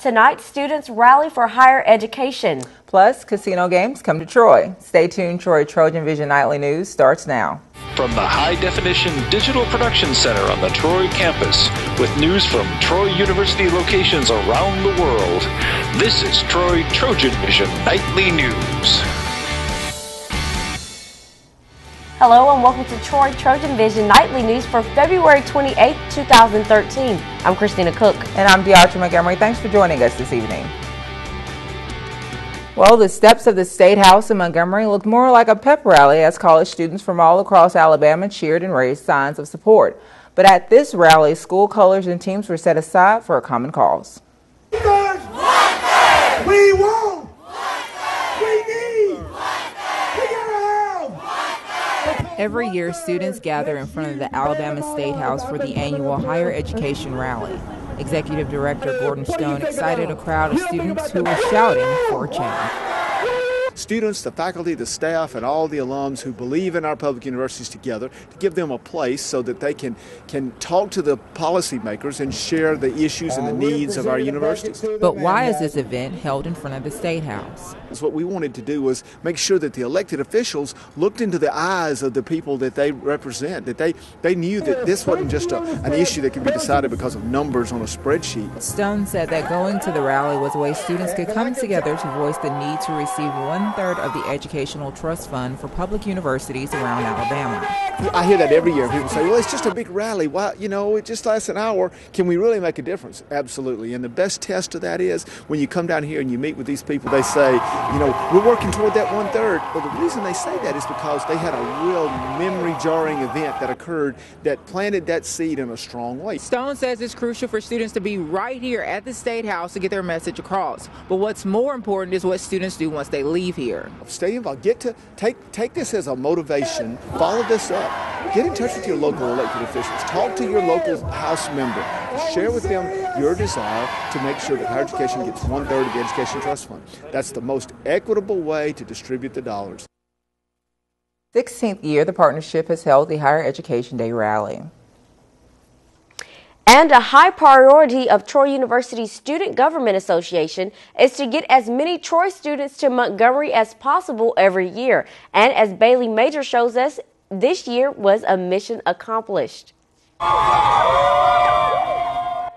Tonight, students rally for higher education. Plus, casino games come to Troy. Stay tuned. Troy TrojanVision Nightly News starts now. From the high-definition digital production center on the Troy campus, with news from Troy University locations around the world, this is Troy TrojanVision Nightly News. Hello and welcome to Troy TrojanVision Nightly News for February 28, 2013. I'm Christina Cook. And I'm Deatra Montgomery. Thanks for joining us this evening. Well, the steps of the State House in Montgomery looked more like a pep rally as college students from all across Alabama cheered and raised signs of support. But at this rally, school colors and teams were set aside for a common cause. We want. We need. Every year, students gather in front of the Alabama State House for the annual Higher Education Rally. Executive Director Gordon Stone excited a crowd of students who were shouting for a change. Students, the faculty, the staff, and all the alums who believe in our public universities together to give them a place so that they can talk to the policymakers and share the issues and the needs of our universities. But why is this event held in front of the State House? What we wanted to do was make sure that the elected officials looked into the eyes of the people that they represent, that they knew that this wasn't just an issue that could be decided because of numbers on a spreadsheet. Stone said that going to the rally was a way students could come together to voice the need to receive one-third of the Educational Trust Fund for public universities around Alabama. I hear that every year. People say, well, it's just a big rally. Why, it just lasts an hour. Can we really make a difference? Absolutely. And the best test of that is when you come down here and you meet with these people, they say, we're working toward that one-third. Well, the reason they say that is because they had a real memory-jarring event that occurred that planted that seed in a strong way. Stone says it's crucial for students to be right here at the State House to get their message across. But what's more important is what students do once they leave here. Stay involved. Take this as a motivation. Follow this up. Get in touch with your local elected officials. Talk to your local House member. Share with them your desire to make sure that higher education gets one-third of the Education Trust Fund. That's the most equitable way to distribute the dollars. 16th year, the partnership has held the Higher Education Day Rally. And a high priority of Troy University's Student Government Association is to get as many Troy students to Montgomery as possible every year. And as Bailey Major shows us, this year was a mission accomplished.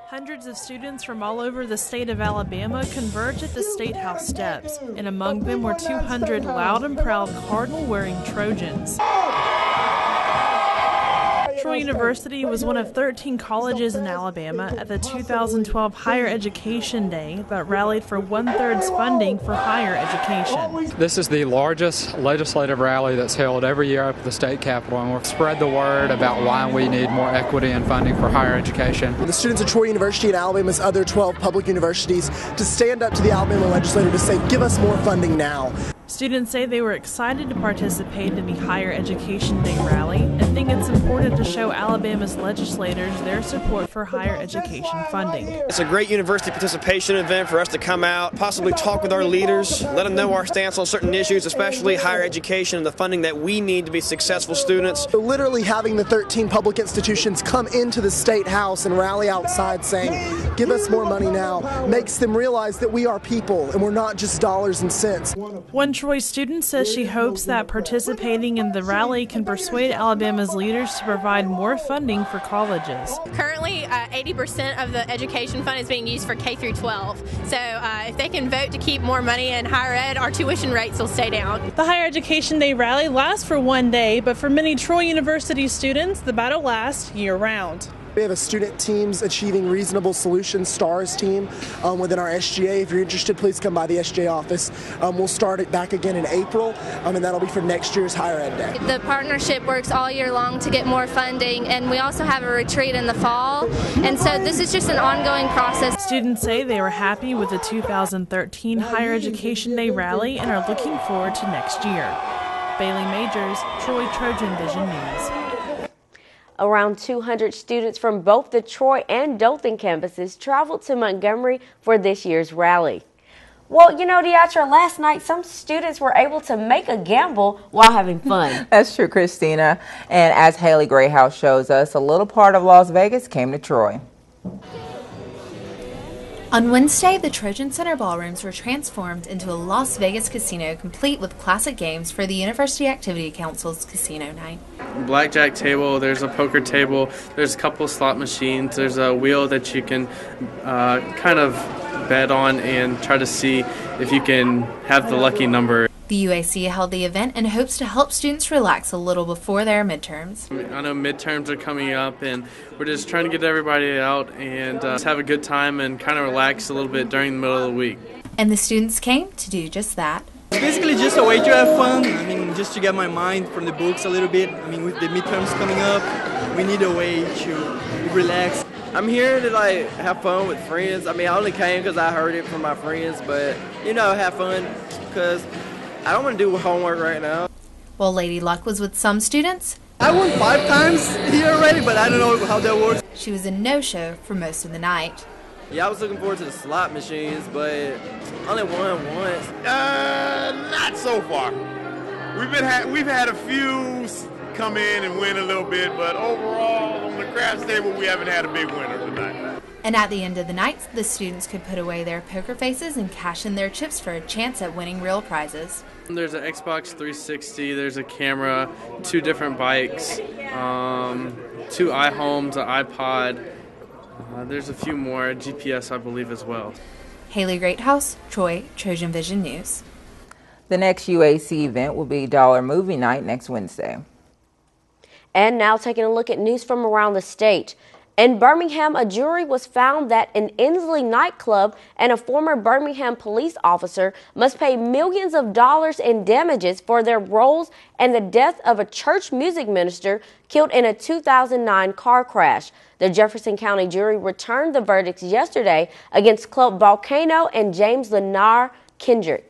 Hundreds of students from all over the state of Alabama converged at the State House steps, and among them were 200 loud and proud Cardinal-wearing Trojans. Troy University was one of 13 colleges in Alabama at the 2012 Higher Education Day that rallied for one-third funding for higher education. This is the largest legislative rally that's held every year up at the state capitol, and we've spread the word about why we need more equity and funding for higher education. The students of Troy University and Alabama's other 12 public universities to stand up to the Alabama legislature to say, give us more funding now. Students say they were excited to participate in the Higher Education Day rally and think it's important to show Alabama's legislators their support for higher education funding. It's a great university participation event for us to come out, possibly talk with our leaders, let them know our stance on certain issues, especially higher education and the funding that we need to be successful students. So literally having the 13 public institutions come into the State House and rally outside saying, give us more money now, makes them realize that we are people and we're not just dollars and cents. One Troy student says she hopes that participating in the rally can persuade Alabama's leaders to provide more funding for colleges. Currently, 80% of the education fund is being used for K through 12. So if they can vote to keep more money in higher ed, our tuition rates will stay down. The Higher Education Day rally lasts for one day, but for many Troy University students, the battle lasts year-round. We have a student teams achieving reasonable solutions, STARS team within our SGA. If you're interested, please come by the SGA office. We'll start it back again in April, and that'll be for next year's Higher Ed Day. The partnership works all year long to get more funding, and we also have a retreat in the fall, and so this is just an ongoing process. Students say they were happy with the 2013 Higher Education Day rally and are looking forward to next year. Bailey Majors, Troy TrojanVision News. Around 200 students from both the Troy and Dothan campuses traveled to Montgomery for this year's rally. Well, Deatra, last night some students were able to make a gamble while having fun. That's true, Christina. And as Haley Grayhouse shows us, a little part of Las Vegas came to Troy. On Wednesday, the Trojan Center ballrooms were transformed into a Las Vegas casino complete with classic games for the University Activity Council's casino night. Blackjack table, there's a poker table, there's a couple slot machines, there's a wheel that you can kind of bet on and try to see if you can have the lucky number. The UAC held the event in hopes to help students relax a little before their midterms. I know midterms are coming up, and we're just trying to get everybody out and just have a good time and kind of relax a little bit during the middle of the week. And the students came to do just that. It's basically just a way to have fun. I mean, just to get my mind from the books a little bit. I mean, with the midterms coming up, we need a way to relax. I'm here to have fun with friends. I mean, I only came because I heard it from my friends, but have fun because I don't want to do homework right now. While Lady Luck was with some students, I won 5 times here already, but I don't know how that works. She was a no-show for most of the night. Yeah, I was looking forward to the slot machines, but only won once. Not so far. We've had a few come in and win a little bit, but overall on the craps table we haven't had a big winner tonight. And at the end of the night, the students could put away their poker faces and cash in their chips for a chance at winning real prizes. There's an Xbox 360, there's a camera, 2 different bikes, 2 iHomes, an iPod. There's a few more, GPS I believe as well. Haley Greathouse, Troy, TrojanVision News. The next UAC event will be Dollar Movie Night next Wednesday. And now taking a look at news from around the state. In Birmingham, a jury was found that an Inslee nightclub and a former Birmingham police officer must pay millions of dollars in damages for their roles in the death of a church music minister killed in a 2009 car crash. The Jefferson County jury returned the verdicts yesterday against Club Volcano and James Lenar Kendrick.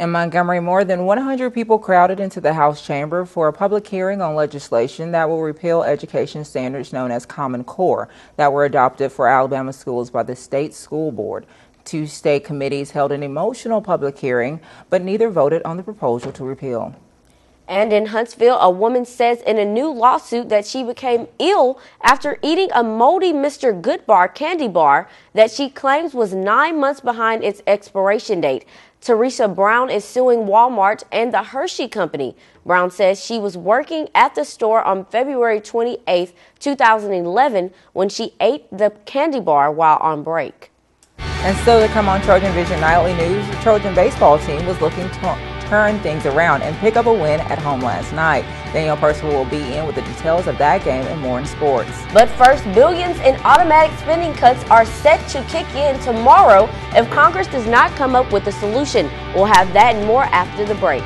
In Montgomery, more than 100 people crowded into the House chamber for a public hearing on legislation that will repeal education standards known as Common Core that were adopted for Alabama schools by the state school board. 2 state committees held an emotional public hearing, but neither voted on the proposal to repeal. And in Huntsville, a woman says in a new lawsuit that she became ill after eating a moldy Mr. Goodbar candy bar that she claims was 9 months behind its expiration date. Teresa Brown is suing Walmart and the Hershey Company. Brown says she was working at the store on February 28, 2011, when she ate the candy bar while on break. And still to come on TrojanVision Nightly News, the Trojan baseball team was looking to turn things around and pick up a win at home last night. Daniel Percival will be in with the details of that game and more in sports. But first, billions in automatic spending cuts are set to kick in tomorrow if Congress does not come up with a solution. We'll have that and more after the break.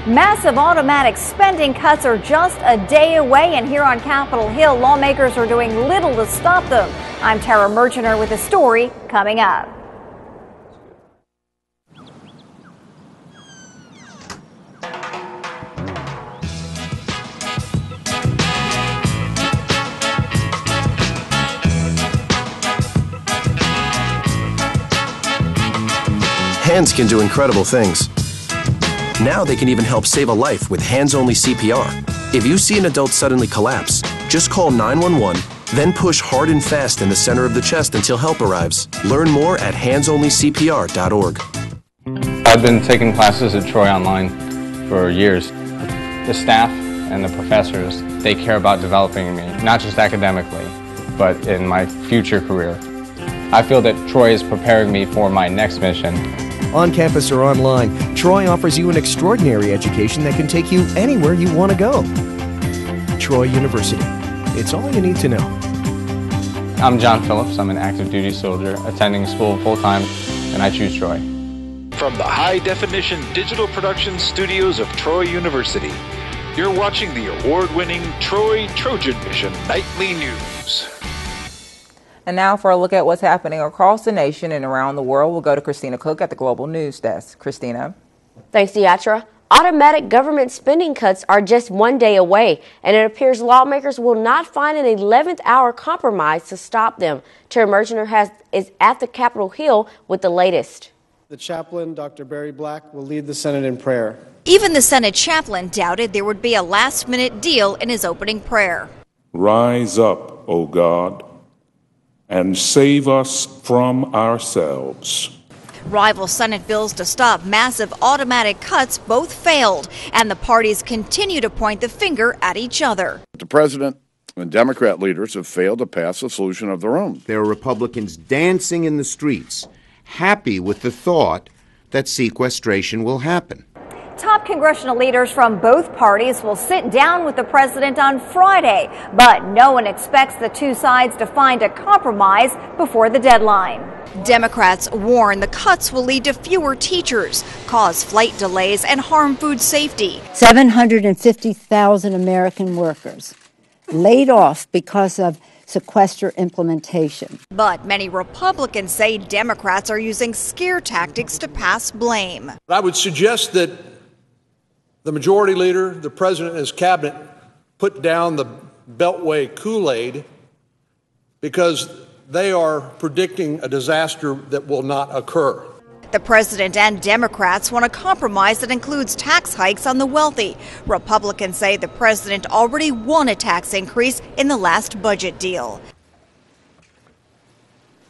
Massive automatic spending cuts are just a day away, and here on Capitol Hill, lawmakers are doing little to stop them. I'm Tara Merchiner with a story coming up. Hands can do incredible things. Now they can even help save a life with hands-only CPR. If you see an adult suddenly collapse, just call 911, then push hard and fast in the center of the chest until help arrives. Learn more at handsonlycpr.org. I've been taking classes at Troy online for years. The staff and the professors, they care about developing me, not just academically, but in my future career. I feel that Troy is preparing me for my next mission. On campus or online, Troy offers you an extraordinary education that can take you anywhere you want to go. Troy University. It's all you need to know. I'm John Phillips. I'm an active duty soldier attending school full-time, and I choose Troy. From the high-definition digital production studios of Troy University, you're watching the award-winning TrojanVision Nightly News. And now for a look at what's happening across the nation and around the world, we'll go to Christina Cook at the Global News Desk. Christina. Thanks, Deatra. Automatic government spending cuts are just one day away, and it appears lawmakers will not find an 11th hour compromise to stop them. Terry Merchiner is at the Capitol Hill with the latest. The chaplain, Dr. Barry Black, will lead the Senate in prayer. Even the Senate chaplain doubted there would be a last-minute deal in his opening prayer. Rise up, O God. and save us from ourselves. Rival Senate bills to stop massive automatic cuts both failed, and the parties continue to point the finger at each other. The president and Democrat leaders have failed to pass a solution of their own. There are Republicans dancing in the streets, happy with the thought that sequestration will happen. Top congressional leaders from both parties will sit down with the president on Friday, but no one expects the two sides to find a compromise before the deadline. Democrats warn the cuts will lead to fewer teachers, cause flight delays, and harm food safety. 750,000 American workers laid off because of sequester implementation. But many Republicans say Democrats are using scare tactics to pass blame. I would suggest that the majority leader, the president, and his cabinet put down the Beltway Kool-Aid because they are predicting a disaster that will not occur. The president and Democrats want a compromise that includes tax hikes on the wealthy. Republicans say the president already won a tax increase in the last budget deal.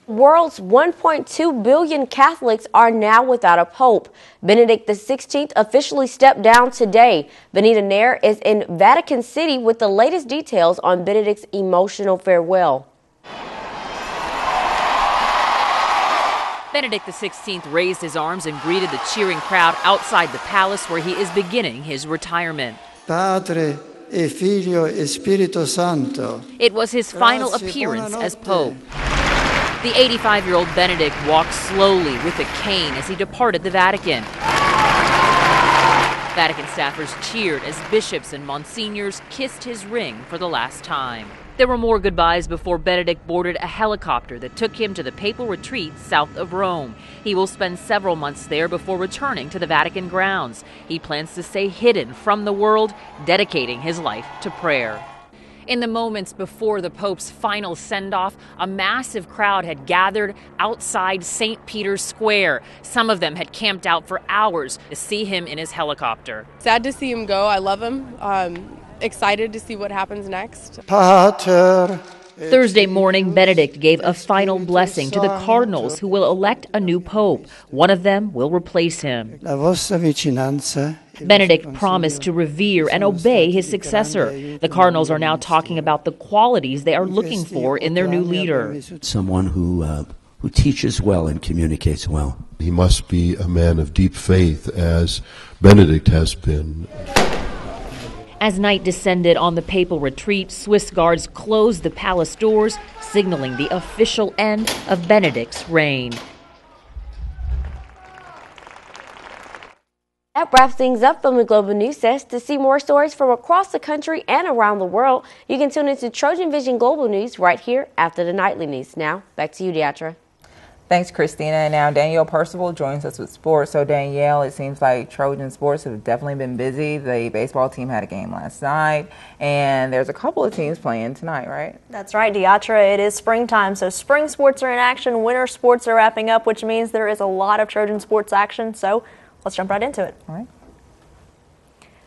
World's 1.2 billion Catholics are now without a pope. Benedict XVI officially stepped down today. Benita Nair is in Vatican City with the latest details on Benedict's emotional farewell. Benedict XVI raised his arms and greeted the cheering crowd outside the palace where he is beginning his retirement. Padre e Figlio e Spirito Santo. It was his final appearance as Pope. The 85-year-old Benedict walked slowly with a cane as he departed the Vatican. Vatican staffers cheered as bishops and monsignors kissed his ring for the last time. There were more goodbyes before Benedict boarded a helicopter that took him to the papal retreat south of Rome. He will spend several months there before returning to the Vatican grounds. He plans to stay hidden from the world, dedicating his life to prayer. In the moments before the Pope's final send-off, a massive crowd had gathered outside St. Peter's Square. Some of them had camped out for hours to see him in his helicopter. Sad to see him go. I love him. Excited to see what happens next. Pater. Thursday morning, Benedict gave a final blessing to the cardinals who will elect a new pope. One of them will replace him. La vostra vicinanza. Benedict promised to revere and obey his successor. The cardinals are now talking about the qualities they are looking for in their new leader. Someone who teaches well and communicates well. He must be a man of deep faith, as Benedict has been. As night descended on the papal retreat, Swiss guards closed the palace doors, signaling the official end of Benedict's reign. That wraps things up from the Global News Desk. To see more stories from across the country and around the world, you can tune into Trojan Vision Global News right here after the nightly news. Now, back to you, Deatra. Thanks, Christina. And now Danielle Percival joins us with sports. So, Danielle, it seems like Trojan sports have definitely been busy. The baseball team had a game last night, and there's a couple of teams playing tonight, right? That's right, Deatra. It is springtime, so spring sports are in action. Winter sports are wrapping up, which means there is a lot of Trojan sports action. So, let's jump right into it. All right.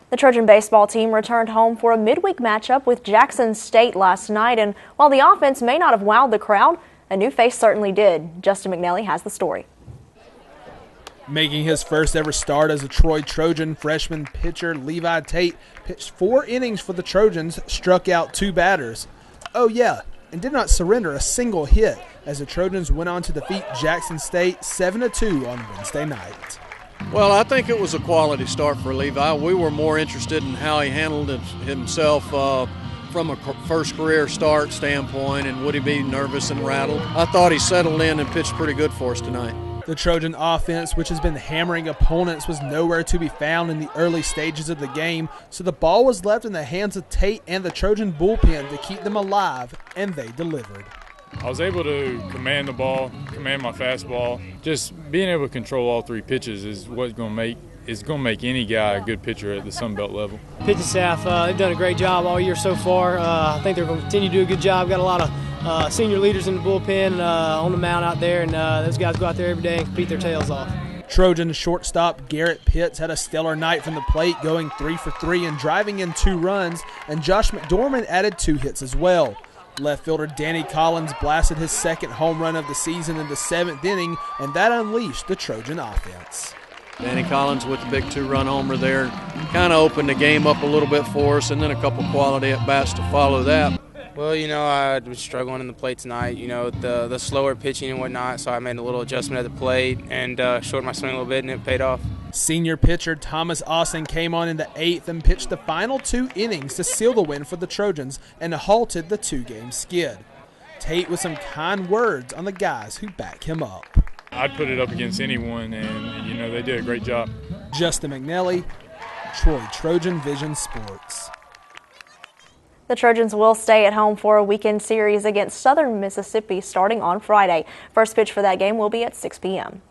The Trojan baseball team returned home for a midweek matchup with Jackson State last night, and while the offense may not have wowed the crowd, a new face certainly did. Justin McNally has the story. Making his first ever start as a Troy Trojan, freshman pitcher Levi Tate pitched 4 innings for the Trojans, struck out 2 batters. Oh yeah, and did not surrender a single hit as the Trojans went on to defeat Jackson State 7-2 on Wednesday night. Well, I think it was a quality start for Levi. We were more interested in how he handled himself from a first career start standpoint, and would he be nervous and rattled? I thought he settled in and pitched pretty good for us tonight. The Trojan offense, which has been hammering opponents, was nowhere to be found in the early stages of the game, so the ball was left in the hands of Tate and the Trojan bullpen to keep them alive, and they delivered. I was able to command the ball, command my fastball. Just being able to control all 3 pitches is what's going to make any guy a good pitcher at the Sun Belt level. Pitching staff, they've done a great job all year so far. I think they're going to continue to do a good job. Got a lot of senior leaders in the bullpen on the mound out there, and those guys go out there every day and compete their tails off. Trojan shortstop Garrett Pitts had a stellar night from the plate, going 3 for 3 and driving in 2 runs, and Josh McDormand added 2 hits as well. Left fielder Danny Collins blasted his second home run of the season in the 7th inning, and that unleashed the Trojan offense. Danny Collins with the big 2-run homer there kind of opened the game up a little bit for us, and then a couple quality at-bats to follow that. Well, I was struggling in the plate tonight, the slower pitching and whatnot, so I made a little adjustment at the plate and shortened my swing a little bit, and it paid off. Senior pitcher Thomas Austin came on in the 8th and pitched the final 2 innings to seal the win for the Trojans and halted the 2-game skid. Tate with some kind words on the guys who back him up. I'd put it up against anyone, and, they did a great job. Justin McNally, Troy TrojanVision Sports. The Trojans will stay at home for a weekend series against Southern Mississippi starting on Friday. First pitch for that game will be at 6 p.m.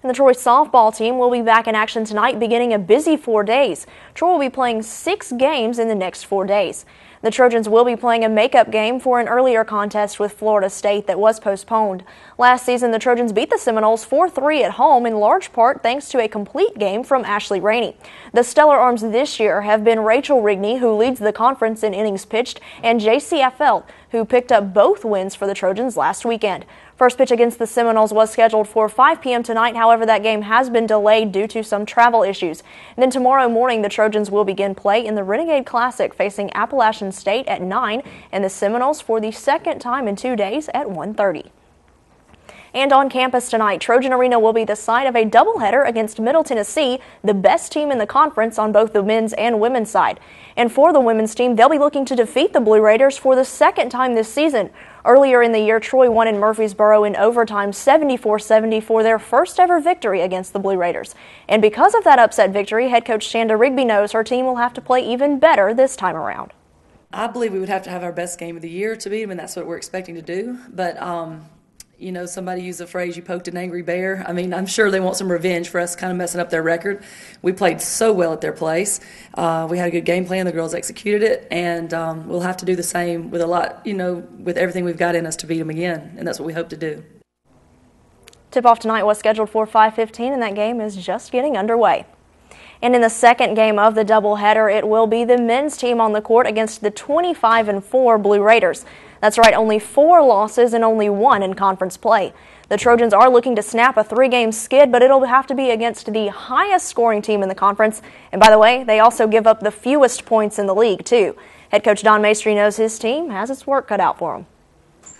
And the Troy softball team will be back in action tonight, beginning a busy 4 days. Troy will be playing 6 games in the next 4 days. The Trojans will be playing a makeup game for an earlier contest with Florida State that was postponed. Last season, the Trojans beat the Seminoles 4-3 at home, in large part thanks to a complete game from Ashley Rainey. The stellar arms this year have been Rachel Rigney, who leads the conference in innings pitched, and J.C. Affelt, who picked up both wins for the Trojans last weekend. First pitch against the Seminoles was scheduled for 5 p.m. tonight. However, that game has been delayed due to some travel issues. And then tomorrow morning, the Trojans will begin play in the Renegade Classic facing Appalachian State at 9 and the Seminoles for the second time in 2 days at 1:30. And on campus tonight, Trojan Arena will be the site of a doubleheader against Middle Tennessee, the best team in the conference on both the men's and women's side. And for the women's team, they'll be looking to defeat the Blue Raiders for the second time this season. Earlier in the year, Troy won in Murfreesboro in overtime 74-70 for their first ever victory against the Blue Raiders. And because of that upset victory, head coach Shanda Rigby knows her team will have to play even better this time around. I believe we would have to have our best game of the year to beat them, and that's what we're expecting to do. But somebody used the phrase, you poked an angry bear. I mean, I'm sure they want some revenge for us kind of messing up their record. We played so well at their place. We had a good game plan. The girls executed it, and we'll have to do the same with with everything we've got in us to beat them again, and that's what we hope to do. Tip-off tonight was scheduled for 5:15, and that game is just getting underway. And in the second game of the doubleheader, it will be the men's team on the court against the 25-4 Blue Raiders. That's right, only 4 losses and only 1 in conference play. The Trojans are looking to snap a 3-game skid, but it'll have to be against the highest scoring team in the conference. And by the way, they also give up the fewest points in the league, too. Head coach Don Maestri knows his team has its work cut out for him.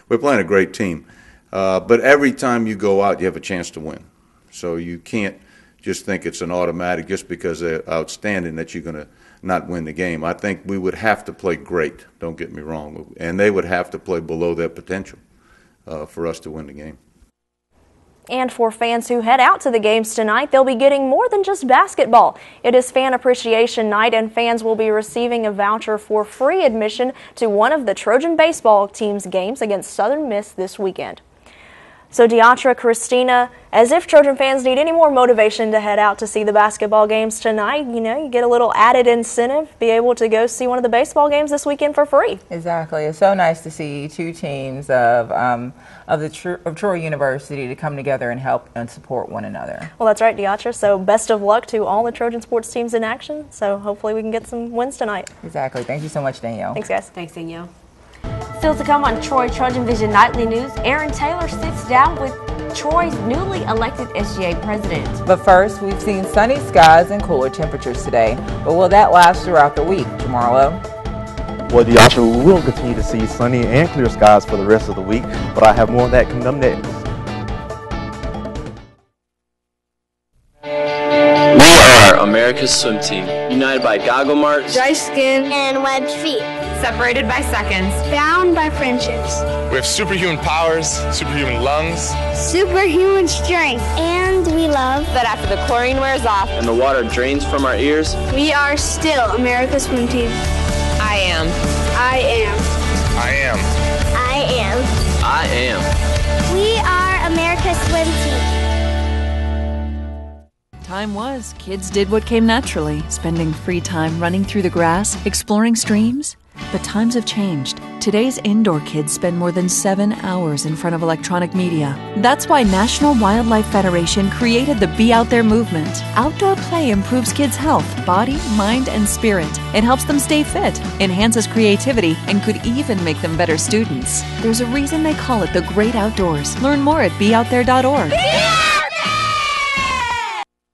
We're playing a great team, but every time you go out, you have a chance to win. So you can't just think it's an automatic just because they're outstanding that you're going to not win the game. I think we would have to play great, don't get me wrong, and they would have to play below their potential for us to win the game. And for fans who head out to the games tonight, they'll be getting more than just basketball. It is Fan Appreciation Night, and fans will be receiving a voucher for free admission to one of the Trojan baseball team's games against Southern Miss this weekend. So Deatra, Christina, as if Trojan fans need any more motivation to head out to see the basketball games tonight, you get a little added incentive, be able to go see one of the baseball games this weekend for free. Exactly. It's so nice to see 2 teams of Troy University to come together and help and support one another. Well, that's right, Deatra. So best of luck to all the Trojan sports teams in action. So hopefully we can get some wins tonight. Exactly. Thank you so much, Danielle. Thanks, guys. Thanks, Danielle. Still to come on Troy TrojanVision Nightly News, Aaron Taylor sits down with Troy's newly elected SGA president. But first, we've seen sunny skies and cooler temperatures today. But will that last throughout the week, Jamarlo? Well, Deatra, we will continue to see sunny and clear skies for the rest of the week, but I have more on that coming up next. We are America's swim team, united by goggle marks, dry skin, and webbed feet. Separated by seconds. Bound by friendships. We have superhuman powers, superhuman lungs, superhuman strength. And we love that after the chlorine wears off and the water drains from our ears, we are still America's swim team. I am. I am. I am. I am. I am. We are America's swim team. Time was, kids did what came naturally, spending free time running through the grass, exploring streams. But times have changed. Today's indoor kids spend more than 7 hours in front of electronic media. That's why National Wildlife Federation created the Be Out There movement. Outdoor play improves kids' health, body, mind, and spirit. It helps them stay fit, enhances creativity, and could even make them better students. There's a reason they call it the great outdoors. Learn more at beoutthere.org.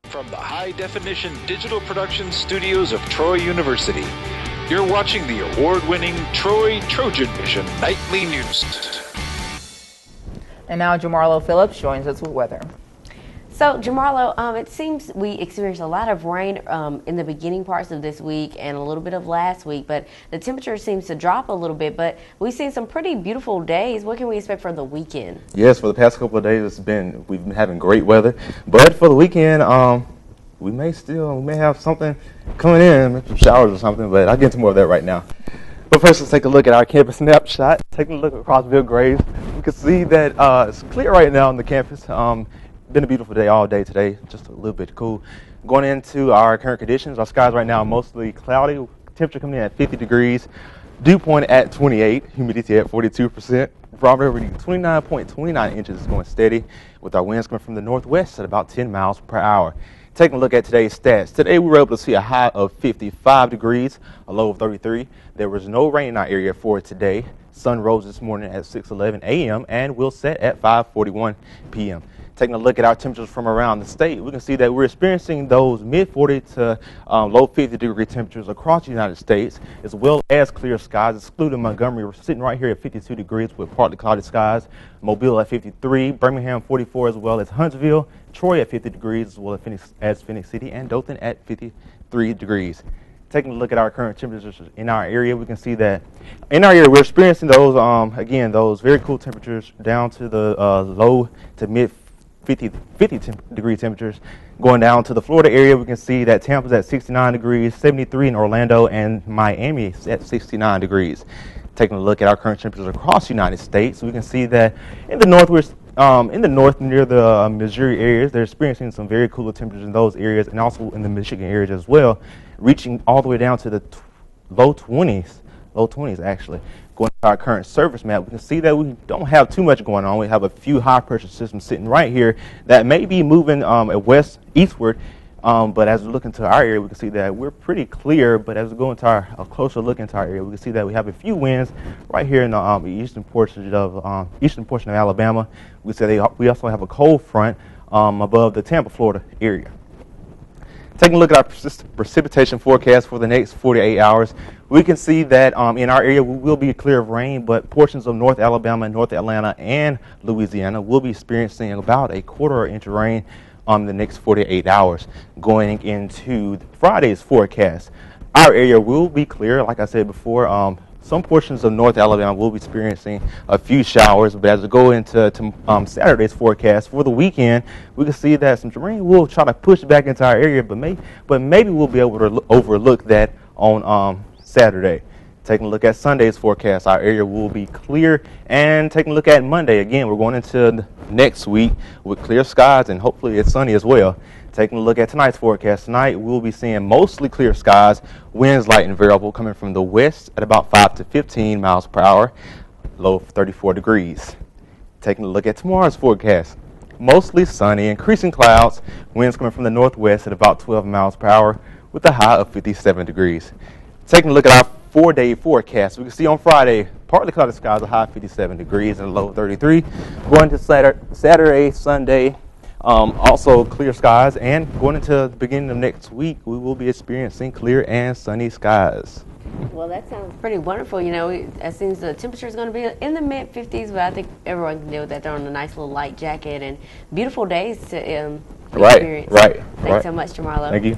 From the high-definition digital production studios of Troy University, you're watching the award-winning TrojanVision Nightly News. And now Jamarlo Phillips joins us with weather. So, Jamarlo, it seems we experienced a lot of rain in the beginning parts of this week and a little bit of last week, but the temperature seems to drop a little bit, but we've seen some pretty beautiful days. What can we expect for the weekend? Yes, for the past couple of days, we've been having great weather, but for the weekend, we may have something coming in, maybe some showers or something, but I'll get into more of that right now. But first, let's take a look at our campus snapshot. Taking a look across Bill Graves, we can see that it's clear right now on the campus. Been a beautiful day all day today, just a little bit cool. Going into our current conditions, our skies right now are mostly cloudy. Temperature coming in at 50 degrees, dew point at 28, humidity at 42%. Barometer reading 29.29 inches, is going steady, with our winds coming from the northwest at about 10 miles per hour. Taking a look at today's stats. Today we were able to see a high of 55 degrees, a low of 33. There was no rain in our area for today. Sun rose this morning at 6:11 a.m. and will set at 5:41 p.m. Taking a look at our temperatures from around the state, we can see that we're experiencing those mid-40 to low 50-degree temperatures across the United States, as well as clear skies, excluding Montgomery. We're sitting right here at 52 degrees with partly cloudy skies. Mobile at 53, Birmingham 44, as well as Huntsville, Troy at 50 degrees, as well as Phoenix City, and Dothan at 53 degrees. Taking a look at our current temperatures in our area, we can see that in our area we're experiencing those, again, those very cool temperatures down to the low to mid 50 degree temperatures. Going down to the Florida area, we can see that Tampa's at 69 degrees, 73 in Orlando, and Miami is at 69 degrees. Taking a look at our current temperatures across the United States, we can see that in the north near the Missouri areas, they're experiencing some very cooler temperatures in those areas, and also in the Michigan areas as well, reaching all the way down to the low 20s actually. Going to our current surface map, we can see that we don't have too much going on. We have a few high pressure systems sitting right here that may be moving eastward. But as we look into our area, we can see that we're pretty clear. But as we go into a closer look into our area, we can see that we have a few winds right here in the eastern portion of Alabama. We we also have a cold front above the Tampa, Florida area. Taking a look at our precipitation forecast for the next 48 hours, we can see that in our area we will be clear of rain, but portions of North Alabama, North Atlanta, and Louisiana will be experiencing about a quarter inch of rain the next 48 hours. Going into Friday's forecast, our area will be clear, like I said before. Some portions of North Alabama will be experiencing a few showers, but as we go into Saturday's forecast for the weekend, we can see that some rain will try to push back into our area, but maybe we'll be able to overlook that on Saturday. Taking a look at Sunday's forecast, our area will be clear, and taking a look at Monday, again, we're going into next week with clear skies, and hopefully it's sunny as well. Taking a look at tonight's forecast, tonight we'll be seeing mostly clear skies, winds light and variable coming from the west at about 5 to 15 miles per hour, low of 34 degrees. Taking a look at tomorrow's forecast, mostly sunny, increasing clouds, winds coming from the northwest at about 12 miles per hour with a high of 57 degrees. Taking a look at our 4-day forecast, we can see on Friday, partly cloudy skies, a high of 57 degrees and a low of 33. Going to Saturday, Sunday, also clear skies, and going into the beginning of next week, we will be experiencing clear and sunny skies. Well, that sounds pretty wonderful. You know, it seems the temperature is going to be in the mid-50s, but I think everyone can deal with that. They're on a nice little light jacket, and beautiful days to experience. Right. Thanks so much, Jamarlo. Thank you.